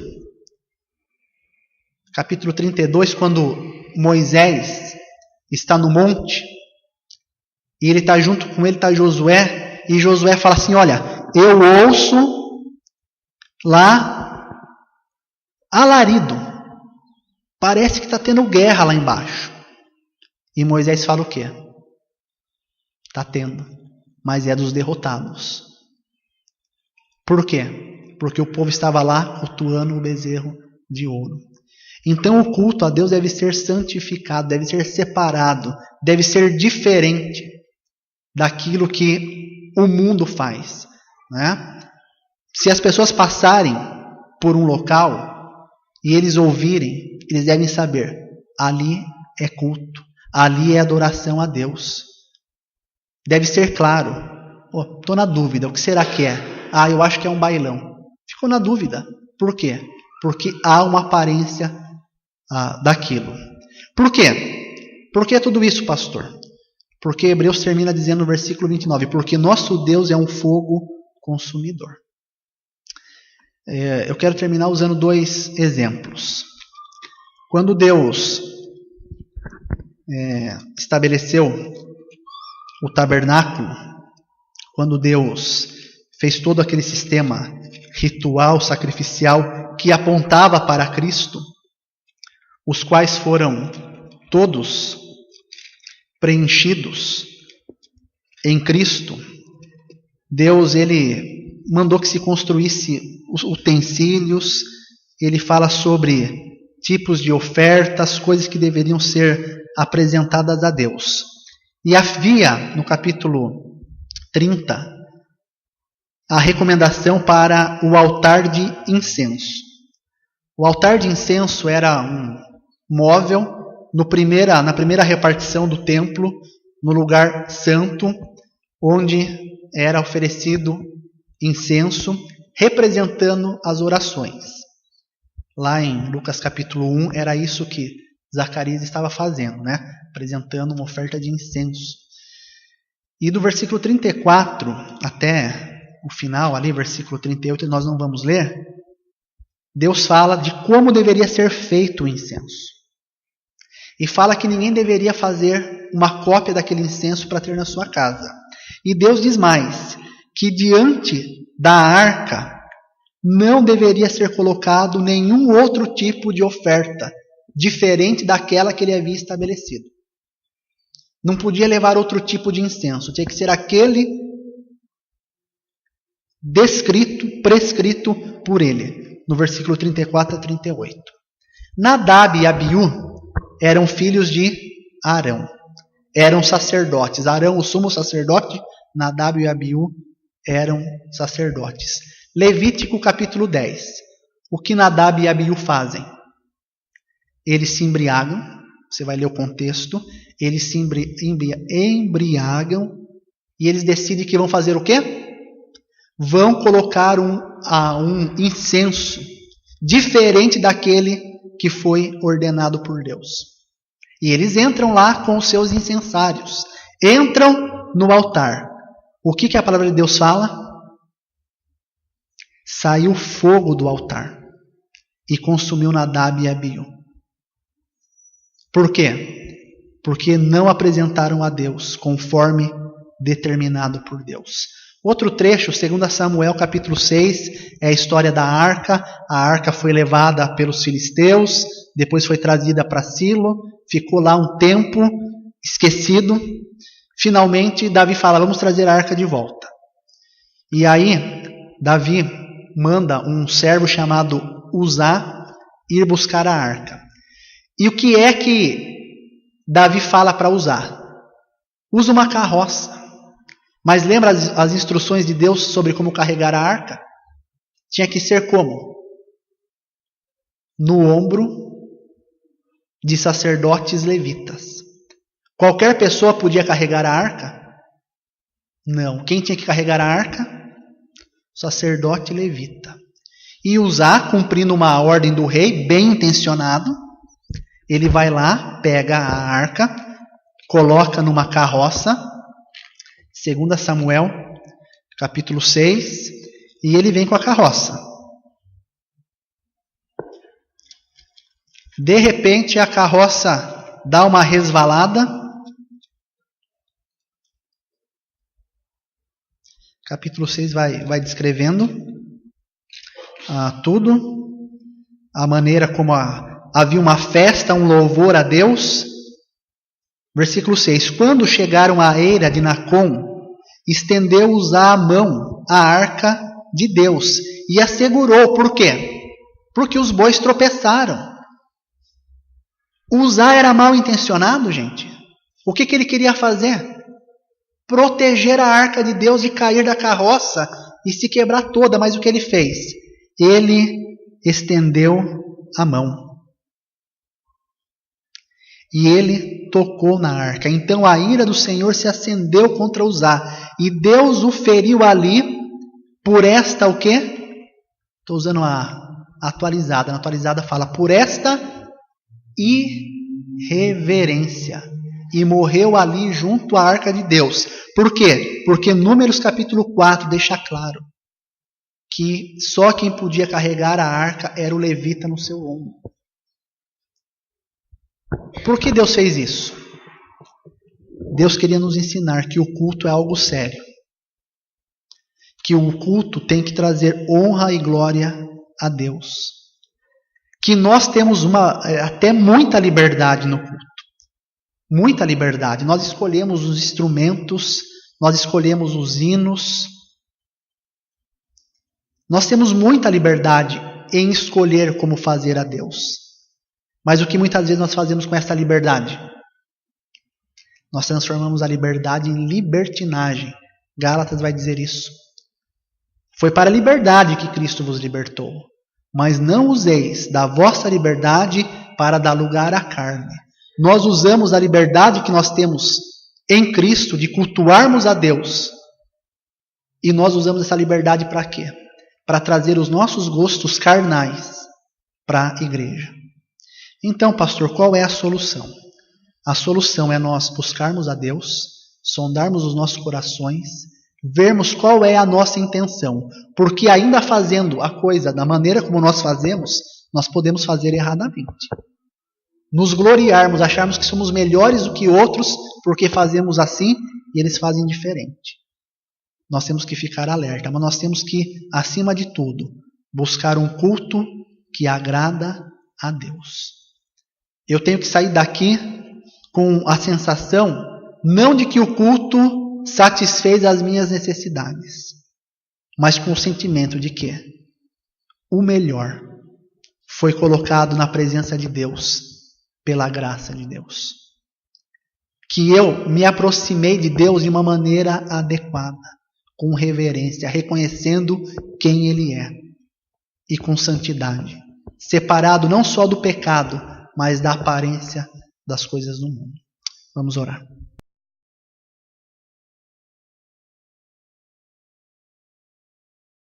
Speaker 1: capítulo 32, quando Moisés está no monte, e ele está junto com ele, está Josué, e Josué fala assim, olha, eu ouço lá alarido, parece que está tendo guerra lá embaixo. E Moisés fala o quê? Está tendo, mas é dos derrotados. Por quê? Porque o povo estava lá cultuando o bezerro de ouro. Então o culto a Deus deve ser santificado, deve ser separado, deve ser diferente daquilo que o mundo faz. Se as pessoas passarem por um local e eles ouvirem, eles devem saber, ali é culto, ali é adoração a Deus. Deve ser claro. Estou na dúvida, o que será que é? Eu acho que é um bailão. Ficou na dúvida. Por quê? Porque há uma aparência daquilo. Por quê? Por que tudo isso, pastor? Porque Hebreus termina dizendo no versículo 29, porque nosso Deus é um fogo consumidor. Eu quero terminar usando 2 exemplos. Quando Deus estabeleceu o tabernáculo, quando Deus fez todo aquele sistema ritual, sacrificial, que apontava para Cristo, os quais foram todos preenchidos em Cristo, Deus ele mandou que se construísse utensílios, ele fala sobre tipos de ofertas, coisas que deveriam ser apresentadas a Deus. E havia, no capítulo 30, a recomendação para o altar de incenso. O altar de incenso era um móvel na primeira repartição do templo, no lugar santo, onde era oferecido incenso, representando as orações. Lá em Lucas capítulo 1, era isso que Zacarias estava fazendo, apresentando uma oferta de incenso. E do versículo 34 até o final, ali, versículo 38, nós não vamos ler, Deus fala de como deveria ser feito o incenso. E fala que ninguém deveria fazer uma cópia daquele incenso para ter na sua casa. E Deus diz mais, que diante da arca não deveria ser colocado nenhum outro tipo de oferta, diferente daquela que ele havia estabelecido. Não podia levar outro tipo de incenso, tinha que ser aquele prescrito por ele, no versículo 34 a 38. Nadab e Abiú eram filhos de Arão, eram sacerdotes. Arão, o sumo sacerdote, Nadab e Abiú eram sacerdotes. Levítico capítulo 10. O que Nadab e Abiú fazem? Eles se embriagam, você vai ler o contexto, eles se embriagam e eles decidem que vão fazer o quê? Vão colocar um incenso diferente daquele que foi ordenado por Deus. E eles entram lá com os seus incensários. Entram no altar. O que a palavra de Deus fala? Saiu fogo do altar e consumiu Nadab e Abiú. Por quê? porque não apresentaram a Deus conforme determinado por Deus. Outro trecho, 2 Samuel capítulo 6, é a história da arca. A arca foi levada pelos filisteus, depois foi trazida para Silo, ficou lá um tempo esquecido. Finalmente, Davi fala, vamos trazer a arca de volta. E aí, Davi manda um servo chamado Uzá ir buscar a arca. E o que é que Davi fala para Uzá? Usa uma carroça. Mas lembra as instruções de Deus sobre como carregar a arca? Tinha que ser como? No ombro de sacerdotes levitas. Qualquer pessoa podia carregar a arca? Não. Quem tinha que carregar a arca? Sacerdote levita. E Uzá, cumprindo uma ordem do rei, bem intencionado, ele vai lá, pega a arca, coloca numa carroça, 2 Samuel, capítulo 6, e ele vem com a carroça. De repente, a carroça dá uma resvalada. Capítulo 6 vai descrevendo tudo, a maneira como havia uma festa, um louvor a Deus. Versículo 6. Quando chegaram à eira de Nacon, estendeu Uzá a mão à arca de Deus e a segurou. Por quê? Porque os bois tropeçaram. Uzá era mal intencionado, gente. O que ele queria fazer? Proteger a arca de Deus de cair da carroça e se quebrar toda. Mas o que ele fez? Ele estendeu a mão. E ele tocou na arca. Então a ira do Senhor se acendeu contra Uzá. E Deus o feriu ali por esta o quê? Estou usando a atualizada. Na atualizada fala por esta irreverência. E morreu ali junto à arca de Deus. Por quê? Porque Números capítulo 4 deixa claro que só quem podia carregar a arca era o levita no seu ombro. Por que Deus fez isso? Deus queria nos ensinar que o culto é algo sério. Que o culto tem que trazer honra e glória a Deus. Que nós temos até muita liberdade no culto. Muita liberdade. Nós escolhemos os instrumentos, nós escolhemos os hinos. Nós temos muita liberdade em escolher como fazer a Deus. Mas o que muitas vezes nós fazemos com essa liberdade? Nós transformamos a liberdade em libertinagem. Gálatas vai dizer isso. Foi para a liberdade que Cristo vos libertou. Mas não useis da vossa liberdade para dar lugar à carne. Nós usamos a liberdade que nós temos em Cristo de cultuarmos a Deus. E nós usamos essa liberdade para quê? Para trazer os nossos gostos carnais para a igreja. Então, pastor, qual é a solução? A solução é nós buscarmos a Deus, sondarmos os nossos corações, vermos qual é a nossa intenção. Porque ainda fazendo a coisa da maneira como nós fazemos, nós podemos fazer erradamente. Nos gloriarmos, acharmos que somos melhores do que outros porque fazemos assim e eles fazem diferente. Nós temos que ficar alerta, mas nós temos que, acima de tudo, buscar um culto que agrada a Deus. Eu tenho que sair daqui com a sensação, não de que o culto satisfez as minhas necessidades, mas com o sentimento de que o melhor foi colocado na presença de Deus, pela graça de Deus. Que eu me aproximei de Deus de uma maneira adequada, com reverência, reconhecendo quem Ele é, e com santidade, separado não só do pecado, mas da aparência das coisas do mundo. Vamos orar.